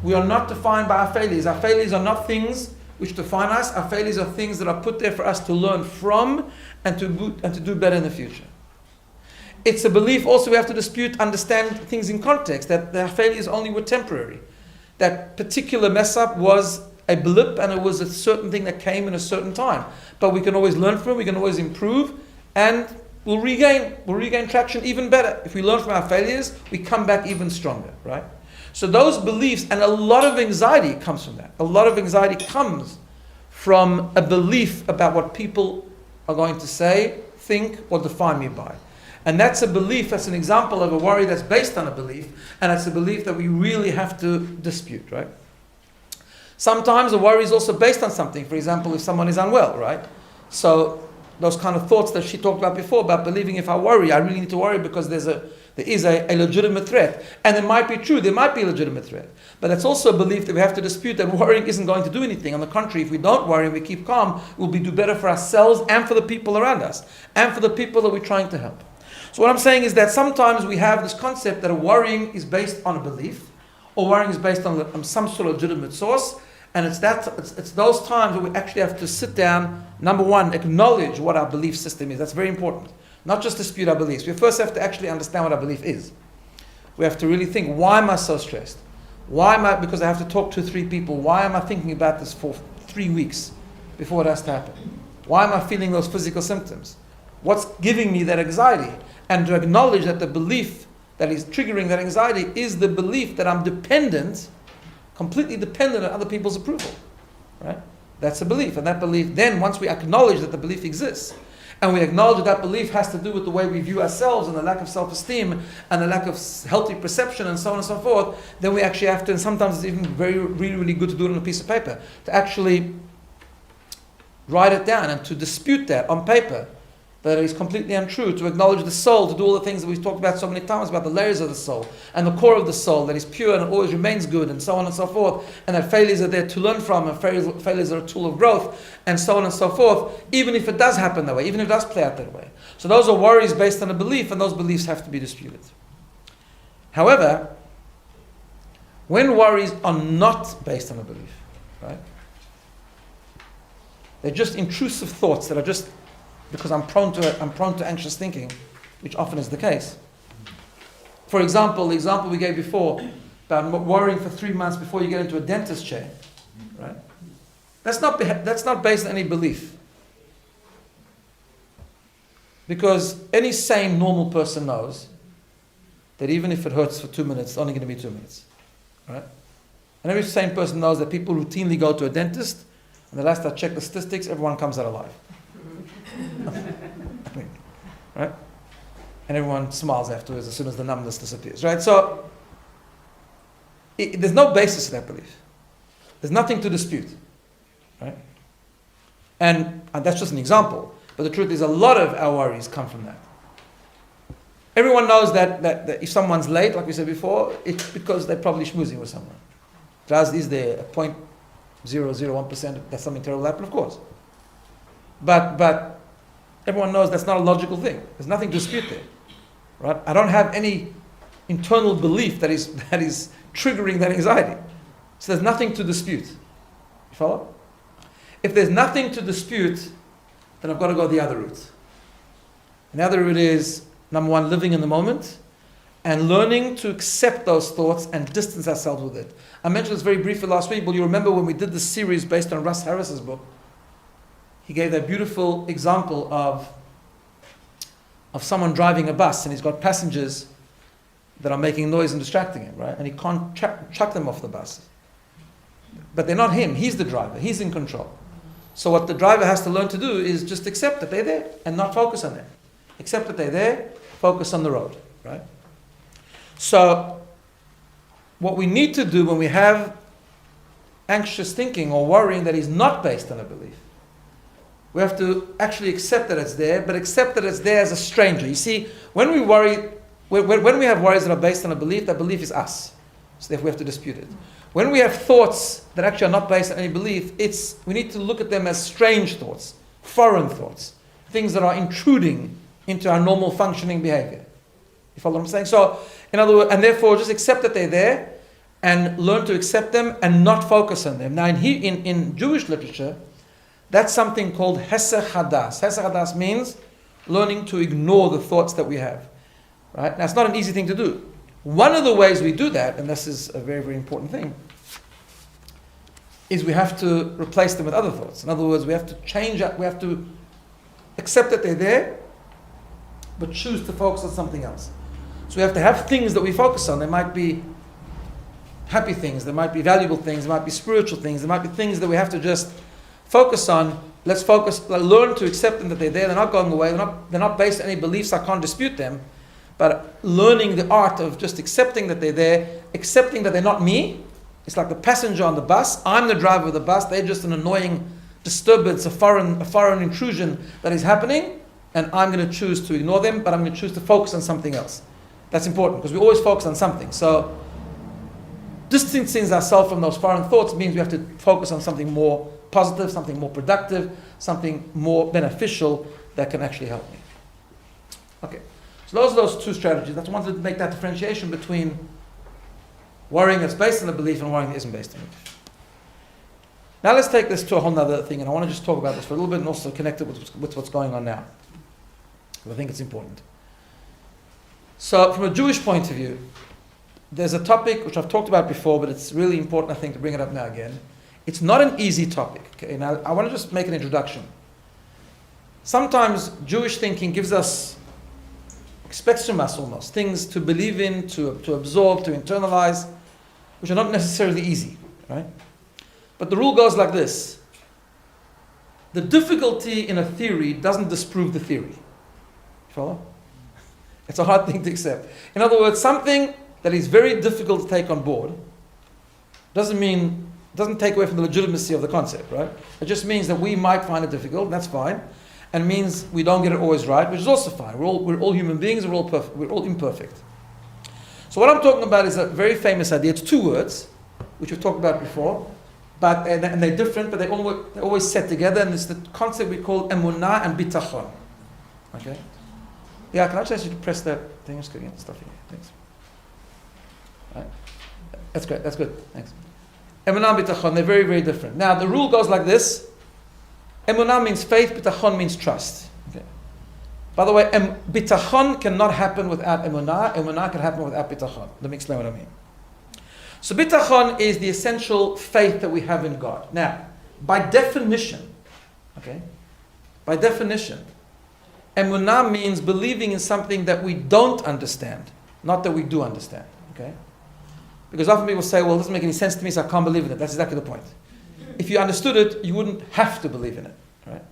We are not defined by our failures. Our failures are not things which define us. Our failures are things that are put there for us to learn from and to do better in the future. It's a belief also we have to dispute, understand things in context, that their failures only were temporary. That particular mess up was a blip and it was a certain thing that came in a certain time. But we can always learn from it, we can always improve, and we'll regain traction even better. If we learn from our failures, we come back even stronger, right? So those beliefs, and a lot of anxiety comes from that. A lot of anxiety comes from a belief about what people are going to say, think, or define me by. And that's a belief, that's an example of a worry that's based on a belief, and that's a belief that we really have to dispute, right? Sometimes a worry is also based on something. For example, if someone is unwell, right? So those kind of thoughts that she talked about before, about believing if I worry, I really need to worry because there is a legitimate threat. And it might be true, there might be a legitimate threat. But that's also a belief that we have to dispute, that worrying isn't going to do anything. On the contrary, if we don't worry and we keep calm, we'll do better for ourselves and for the people around us, and for the people that we're trying to help. So what I'm saying is that sometimes we have this concept that worrying is based on a belief, or worrying is based on some sort of legitimate source, and it's those times where we actually have to sit down, number one, acknowledge what our belief system is. That's very important. Not just dispute our beliefs. We first have to actually understand what our belief is. We have to really think, why am I so stressed? Because I have to talk to 3 people. Why am I thinking about this for 3 weeks before it has to happen? Why am I feeling those physical symptoms? What's giving me that anxiety? And to acknowledge that the belief that is triggering that anxiety is the belief that I'm completely dependent on other people's approval. Right? That's a belief. And that belief, then once we acknowledge that the belief exists, and we acknowledge that belief has to do with the way we view ourselves and the lack of self-esteem and the lack of healthy perception and so on and so forth, then we actually have to, and sometimes it's even really good to do it on a piece of paper, to actually write it down and to dispute that on paper, that it is completely untrue, to acknowledge the soul, to do all the things that we've talked about so many times, about the layers of the soul, and the core of the soul, that is pure and always remains good, and so on and so forth, and that failures are there to learn from, and failures are a tool of growth, and so on and so forth, even if it does happen that way, even if it does play out that way. So those are worries based on a belief, and those beliefs have to be disputed. However, when worries are not based on a belief, right? They're just intrusive thoughts that are just because I'm prone to anxious thinking, which often is the case. For example, the example we gave before about worrying for 3 months before you get into a dentist chair, right? That's not based on any belief, because any sane, normal person knows that even if it hurts for 2 minutes, it's only going to be 2 minutes, right? And every sane person knows that people routinely go to a dentist, and the last I checked the statistics, everyone comes out alive. Right? And everyone smiles afterwards as soon as the numbness disappears, right? So there's no basis to that belief. There's nothing to dispute, right? And that's just an example. But the truth is, a lot of our worries come from that. Everyone knows that if someone's late, like we said before, it's because they're probably schmoozing with someone. Is there a 0.001% that something terrible happened? Of course. But everyone knows that's not a logical thing. There's nothing to dispute there, right? I don't have any internal belief that is triggering that anxiety. So there's nothing to dispute. You follow? If there's nothing to dispute, then I've got to go the other route. And the other route is, number one, living in the moment and learning to accept those thoughts and distance ourselves with it. I mentioned this very briefly last week, but you remember when we did this series based on Russ Harris's book, he gave that beautiful example of someone driving a bus, and he's got passengers that are making noise and distracting him, right? And he can't chuck them off the bus. But they're not him. He's the driver. He's in control. So what the driver has to learn to do is just accept that they're there and not focus on them. Accept that they're there, focus on the road, right? So what we need to do when we have anxious thinking or worrying that is not based on a belief, we have to actually accept that it's there, but accept that it's there as a stranger. You see, when we worry When we have worries that are based on a belief, that belief is us. So therefore we have to dispute it. When we have thoughts that actually are not based on any belief, we need to look at them as strange thoughts, foreign thoughts, things that are intruding into our normal functioning behavior. You follow what I'm saying? So, in other words, and therefore just accept that they're there and learn to accept them and not focus on them. Now in Jewish literature, that's something called Hesech Hadas. Hesech Hadas means learning to ignore the thoughts that we have. Right? Now it's not an easy thing to do. One of the ways we do that, and this is a very, very important thing, is we have to replace them with other thoughts. In other words, we have to change up, we have to accept that they're there, but choose to focus on something else. So we have to have things that we focus on. There might be happy things, there might be valuable things, there might be spiritual things, there might be things that we have to just focus on. Let's focus, learn to accept them that they're there, they're not going away, they're not based on any beliefs, I can't dispute them. But learning the art of just accepting that they're there, accepting that they're not me. It's like the passenger on the bus. I'm the driver of the bus. They're just an annoying disturbance, a foreign intrusion that is happening. And I'm going to choose to ignore them, but I'm going to choose to focus on something else. That's important because we always focus on something. So distancing ourselves from those foreign thoughts means we have to focus on something more positive, something more productive, something more beneficial that can actually help me. Okay. So those are those two strategies. I wanted to make that differentiation between worrying that's based on a belief and worrying that isn't based on a belief. Now let's take this to a whole other thing, and I want to just talk about this for a little bit and also connect it with what's going on now. I think it's important. So from a Jewish point of view, there's a topic which I've talked about before, but it's really important, I think, to bring it up now again. It's not an easy topic. Okay? Now I want to just make an introduction. Sometimes Jewish thinking expects from us almost things to believe in, to absorb, to internalize, which are not necessarily easy, right? But the rule goes like this. The difficulty in a theory doesn't disprove the theory. Follow? It's a hard thing to accept. In other words, something that is very difficult to take on board doesn't take away from the legitimacy of the concept, right? It just means that we might find it difficult, and that's fine. And means we don't get it always right, which is also fine. We're all human beings. We're all imperfect. So what I'm talking about is a very famous idea. It's two words, which we've talked about before, but and they're different, but they're always set together. And it's the concept we call emunah and bitachon. Okay. Yeah, can I just ask you to press that thing? Just getting stuff here. Thanks. All right. That's great. That's good. Thanks. Emunah and bitachon. They're very, very different. Now the rule goes like this. Emunah means faith, bitachon means trust. Okay. By the way, bitachon cannot happen without emunah. Emunah can happen without bitachon. Let me explain what I mean. So bitachon is the essential faith that we have in God. Now, by definition, emunah means believing in something that we don't understand, not that we do understand. Okay? Because often people say, well, it doesn't make any sense to me, so I can't believe in it. That's exactly the point. If you understood it, you wouldn't have to believe in it, right?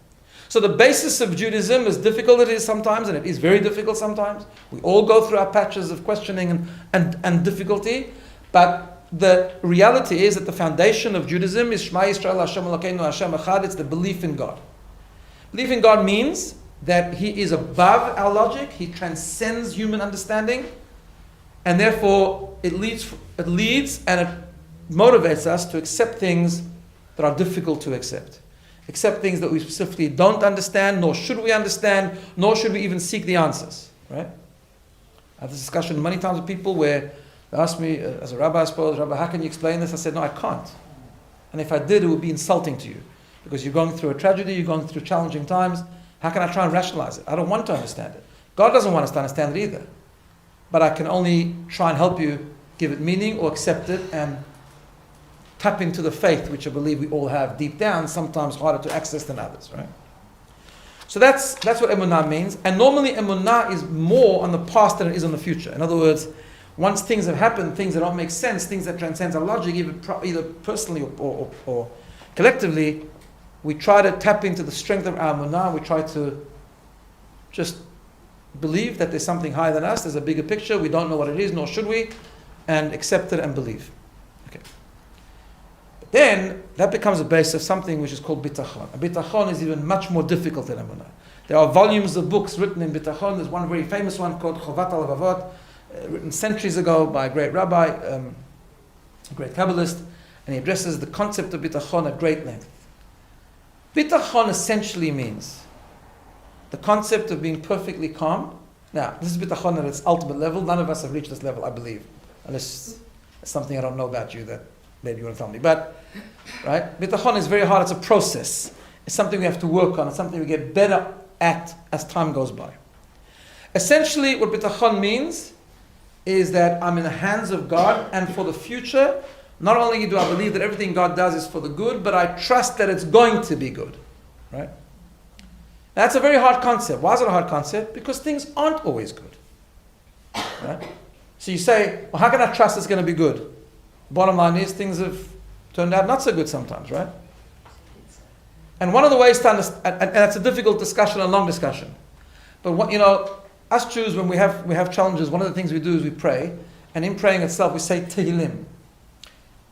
So the basis of Judaism, as difficult it is sometimes, and it is very difficult sometimes, we all go through our patches of questioning and difficulty, but the reality is that the foundation of Judaism is Shema Yisrael Hashem Elokeinu Hashem Echad. It's the belief in God. Belief in God means that He is above our logic, He transcends human understanding, and therefore it leads and it motivates us to accept things that are difficult to accept. Accept things that we specifically don't understand, nor should we understand, nor should we even seek the answers. Right? I had this discussion many times with people where they asked me, as a rabbi, I suppose, Rabbi, how can you explain this? I said, no, I can't. And if I did, it would be insulting to you. Because you're going through a tragedy, you're going through challenging times. How can I try and rationalize it? I don't want to understand it. God doesn't want us to understand it either. But I can only try and help you give it meaning or accept it and tap into the faith, which I believe we all have deep down, sometimes harder to access than others, right? So that's what emunah means. And normally emunah is more on the past than it is on the future. In other words, once things have happened, things that don't make sense, things that transcend our logic, either personally or collectively, we try to tap into the strength of our emunah. We try to just believe that there's something higher than us, there's a bigger picture, we don't know what it is, nor should we, and accept it and believe. Okay. Then that becomes a base of something which is called bitachon. Bitachon is even much more difficult than emunah. There are volumes of books written in bitachon. There's one very famous one called Chovat HaLevavot, written centuries ago by a great Rabbi, a great Kabbalist, and he addresses the concept of bitachon at great length. Bitachon essentially means the concept of being perfectly calm. Now, this is bitachon at its ultimate level. None of us have reached this level, I believe, unless it's something I don't know about you that maybe you want to tell me. But, right, bitachon is very hard. It's a process. It's something we have to work on. It's something we get better at as time goes by. Essentially, what bitachon means is that I'm in the hands of God, and for the future, not only do I believe that everything God does is for the good, but I trust that it's going to be good. Right? That's a very hard concept. Why is it a hard concept? Because things aren't always good. Right? So you say, well, how can I trust it's going to be good? Bottom line is, things have turned out not so good sometimes, right? And one of the ways to understand, and that's a difficult discussion, a long discussion. But what, us Jews, when we have challenges, one of the things we do is we pray, and in praying itself, we say Tehillim.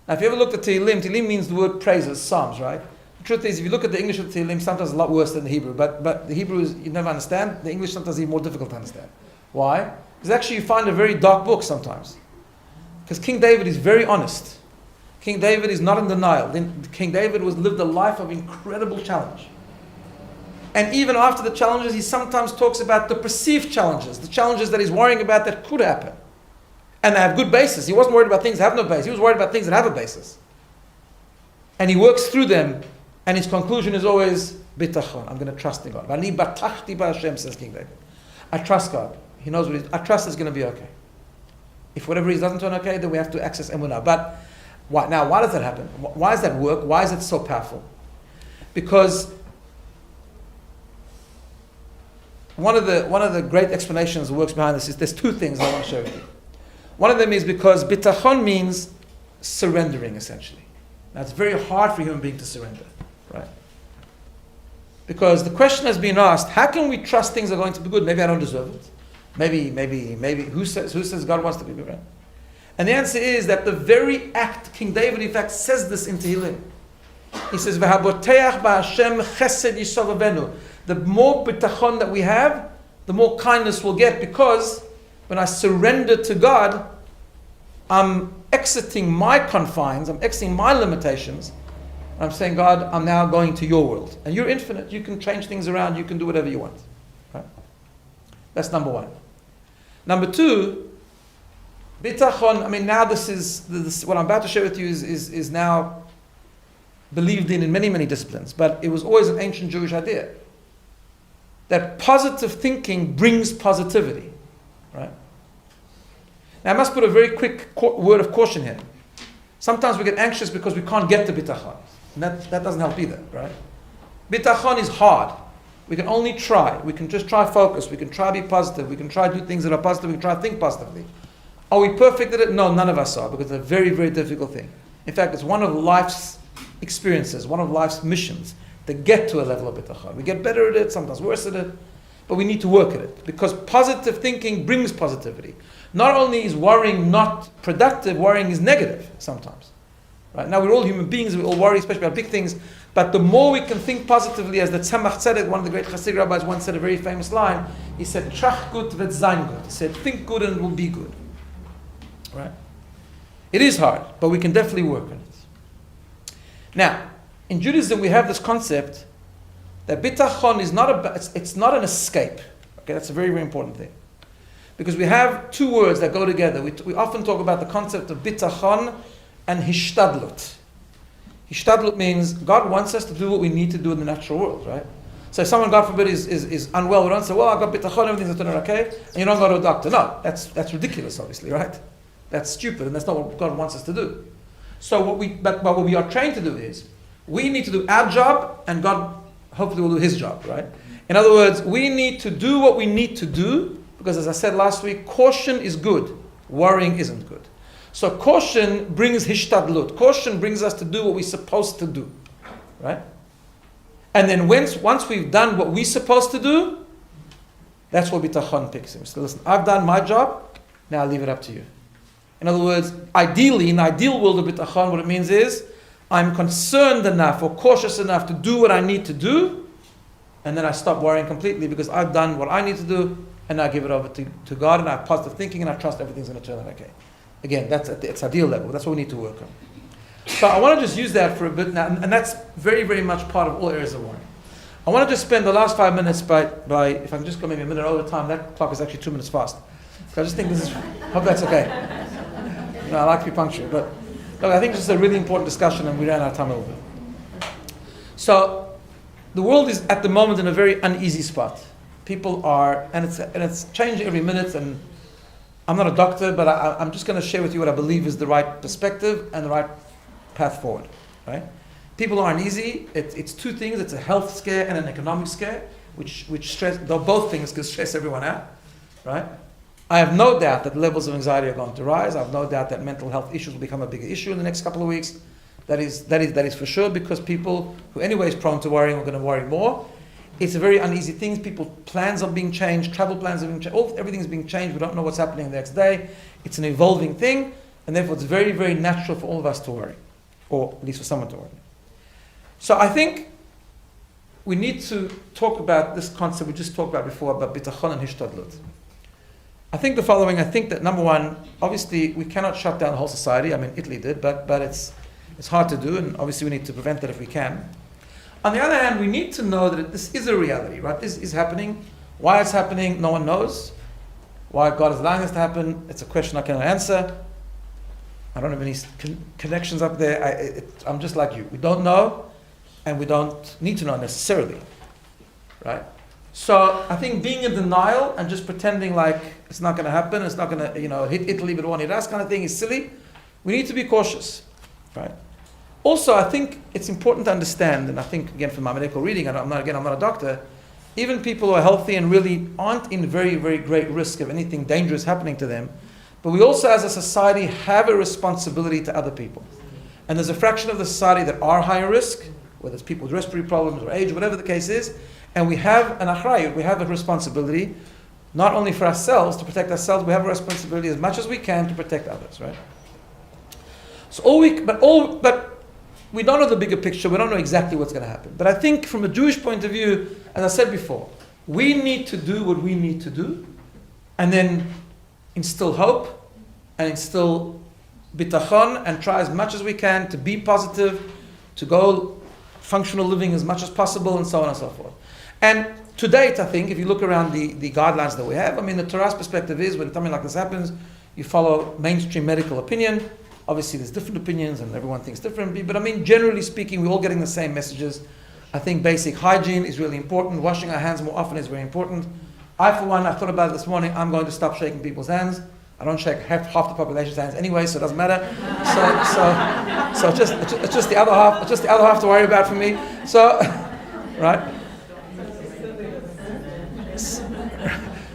Now, if you ever looked at Tehillim, Tehillim means the word praises, psalms, right? The truth is, if you look at the English of Tehillim, sometimes it's a lot worse than the Hebrew. But the Hebrew is, you never understand. The English sometimes is even more difficult to understand. Why? Because actually you find a very dark book sometimes. Because King David is very honest. King David is not in denial. King David lived a life of incredible challenge. And even after the challenges, he sometimes talks about the perceived challenges, the challenges that he's worrying about that could happen. And they have good basis. He wasn't worried about things that have no basis. He was worried about things that have a basis. And he works through them, and his conclusion is always, bitachon, I'm going to trust in God. V'ani batachti b'Hashem, says King David. I trust God. He knows what it is. I trust it's going to be okay. If whatever reason doesn't turn okay, then we have to access emunah. But why does that happen? Why does that work? Why is it so powerful? Because one of the great explanations that works behind this is there's two things I want to share with you. One of them is because bitachon means surrendering, essentially. Now it's very hard for a human being to surrender, right? Because the question has been asked, how can we trust things are going to be good? Maybe I don't deserve it. Maybe. Who says God wants to be good, right? And the answer is that the very act, King David in fact says this in Tehillim. He says, "V'haboteach b'Hashem chesed yisovavenu." The more bitachon that we have, the more kindness we'll get, because when I surrender to God, I'm exiting my confines, I'm exiting my limitations, and I'm saying, God, I'm now going to your world. And you're infinite, you can change things around, you can do whatever you want. Right? That's number one. Number two, bitachon, now this what I'm about to share with you is now believed in many, many disciplines, but it was always an ancient Jewish idea that positive thinking brings positivity. Right? Now I must put a very quick word of caution here. Sometimes we get anxious because we can't get to bitachon. And that doesn't help either, right? Bitachon is hard. We can only try. We can just try focus. We can try be positive. We can try do things that are positive. We can try think positively. Are we perfect at it? No, none of us are, because it's a very, very difficult thing. In fact, it's one of life's experiences, one of life's missions to get to a level of bitachon. We get better at it, sometimes worse at it, but we need to work at it, because positive thinking brings positivity. Not only is worrying not productive, worrying is negative sometimes. Right? Now we're all human beings, we all worry, especially about big things, but the more we can think positively, as the Tzemach Tzedek, one of the great Hasidic rabbis, once said a very famous line, he said, Trach gut vet sein gut. He said, think good and it will be good. Right? It is hard, but we can definitely work on it. Now, in Judaism we have this concept that bitachon is it's not an escape. Okay, that's a very, very important thing. Because we have two words that go together. We often talk about the concept of bitachon and hishtadlut. Hishtadlut means God wants us to do what we need to do in the natural world, right? So if someone, God forbid, is unwell, we don't say, well, I've got bitachon, everything's going to be okay, and you don't go to a doctor. No, that's ridiculous, obviously, right? That's stupid, and that's not what God wants us to do. So what we are trained to do is, we need to do our job, and God hopefully will do His job, right? In other words, we need to do what we need to do, because as I said last week, caution is good, worrying isn't good. So caution brings hishtadlut. Caution brings us to do what we're supposed to do, right? And then once we've done what we're supposed to do, that's what bitachon picks him. So listen, I've done my job, now I'll leave it up to you. In other words, ideally, in the ideal world of bitachon, what it means is, I'm concerned enough or cautious enough to do what I need to do, and then I stop worrying completely because I've done what I need to do, and I give it over to God, and I have positive thinking, and I trust everything's going to turn out okay. Again, that's at its ideal level. That's what we need to work on. So I want to just use that for a bit now, and that's very, very much part of all areas of worry. I want to just spend the last 5 minutes by if I can just go maybe a minute over time. That clock is actually 2 minutes fast. So I just think hope that's okay. I like to be punctual, but look, I think this is a really important discussion, and we ran out of time a little bit. So the world is at the moment in a very uneasy spot. People are, and it's changing every minute, and I'm not a doctor, but I'm just going to share with you what I believe is the right perspective and the right path forward, right? People are uneasy. It's two things. It's a health scare and an economic scare, which stress, though both things can stress everyone out, right? I have no doubt that levels of anxiety are going to rise. I have no doubt that mental health issues will become a bigger issue in the next couple of weeks. That is for sure, because people who anyway is prone to worrying are going to worry more. It's a very uneasy thing. People's plans are being changed, travel plans are being changed, everything's being changed. We don't know what's happening the next day. It's an evolving thing, and therefore it's very, very natural for all of us to worry, or at least for someone to worry. So I think we need to talk about this concept we just talked about before, about bitachon and hishtadlut. I think the following. I think that number one, obviously we cannot shut down the whole society. I mean, Italy did, but it's hard to do, and obviously we need to prevent that if we can. On the other hand, we need to know that this is a reality, right? This is happening. Why it's happening, no one knows. Why God is allowing this to happen, it's a question I cannot answer. I don't have any connections up there. I'm just like you. We don't know, and we don't need to know necessarily, right? So I think being in denial and just pretending like it's not going to happen, it's not going to, hit Italy but it won't hit us kind of thing is silly. We need to be cautious, right? Also, I think it's important to understand, and I think again from my medical reading, I'm not a doctor, even people who are healthy and really aren't in very, very great risk of anything dangerous happening to them, but we also as a society have a responsibility to other people. And there's a fraction of the society that are higher risk, whether it's people with respiratory problems or age, whatever the case is, and we have an achrayut, we have a responsibility, not only for ourselves, to protect ourselves, we have a responsibility as much as we can to protect others, right? So but we don't know the bigger picture, we don't know exactly what's going to happen. But I think from a Jewish point of view, as I said before, we need to do what we need to do, and then instill hope, and instill bitachon, and try as much as we can to be positive, to go functional living as much as possible, and so on and so forth. And to date, I think, if you look around the guidelines that we have, I mean, the Torah's perspective is, when something like this happens, you follow mainstream medical opinion. Obviously, there's different opinions, and everyone thinks differently, but I mean, generally speaking, we're all getting the same messages. I think basic hygiene is really important. Washing our hands more often is very important. I, for one, I thought about it this morning, I'm going to stop shaking people's hands. I don't shake half the population's hands anyway, so it doesn't matter. So it's just the other half. It's just the other half to worry about for me. So, right?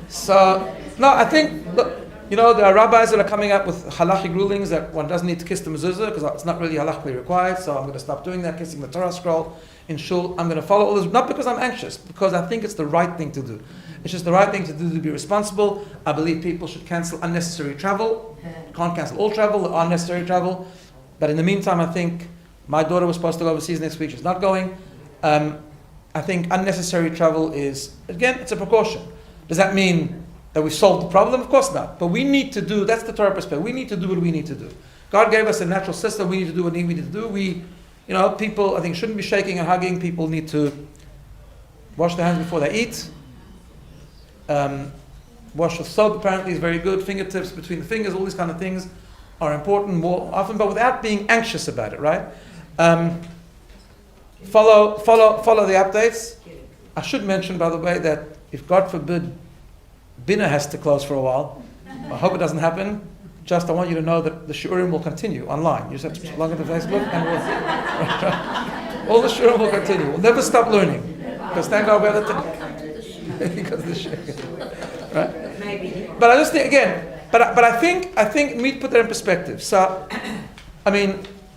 So no, I think look, there are rabbis that are coming up with halachic rulings that one doesn't need to kiss the mezuzah because it's not really halachically required. So I'm going to stop doing that, kissing the Torah scroll in shul. I'm going to follow all this, not because I'm anxious, because I think it's the right thing to do. It's just the right thing to do to be responsible. I believe people should cancel unnecessary travel. Can't cancel all travel, unnecessary travel. But in the meantime, I think my daughter was supposed to go overseas next week. She's not going. I think unnecessary travel is, again, it's a precaution. Does that mean that we've solved the problem? Of course not. But we need to do, that's the Torah perspective, we need to do what we need to do. God gave us a natural system, we need to do what we need to do. People, I think, shouldn't be shaking and hugging. People need to wash their hands before they eat. Wash with soap apparently is very good. Fingertips between the fingers, all these kind of things are important more often, but without being anxious about it, right? Follow the updates. I should mention, by the way, that if God forbid BINA has to close for a while, I hope it doesn't happen. Just I want you to know that the shiurim will continue online. You just have to log into Facebook and all the shiurim will continue. We'll never stop learning. Because thank God we have the because of the shiurim. Right? But I just think again, but I think we need to put that in perspective. So I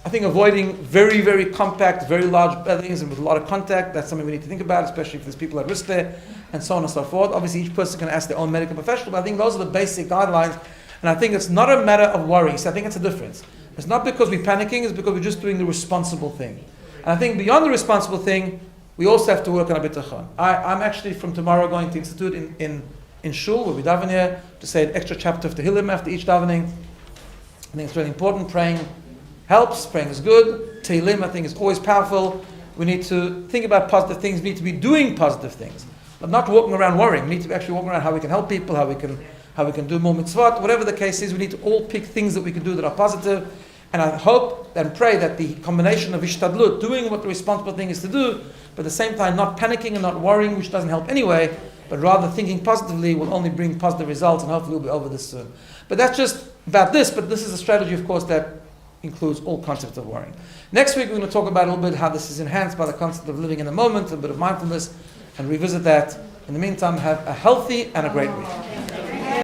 think avoiding very, very compact, very large buildings and with a lot of contact, that's something we need to think about, especially if there's people at risk there, and so on and so forth. Obviously, each person can ask their own medical professional, but I think those are the basic guidelines, and I think it's not a matter of worrying. So I think it's a difference. It's not because we're panicking, it's because we're just doing the responsible thing. And I think beyond the responsible thing, we also have to work on a bitachon. I'm actually from tomorrow going to institute in in shul, where we daven here, to say an extra chapter of Tehillim after each davening. I think it's really important. Praying helps. Praying is good. Tehillim, I think, is always powerful. We need to think about positive things. We need to be doing positive things, but not walking around worrying. We need to be actually walking around how we can help people, how we can do more mitzvot. Whatever the case is, we need to all pick things that we can do that are positive. And I hope and pray that the combination of ishtadlut, doing what the responsible thing is to do, but at the same time not panicking and not worrying, which doesn't help anyway, but rather thinking positively, will only bring positive results, and hopefully we'll be over this soon. But that's just about this, but this is a strategy, of course, that includes all concepts of worrying. Next week we're going to talk about a little bit how this is enhanced by the concept of living in the moment, a bit of mindfulness, and revisit that. In the meantime, have a healthy and a great week.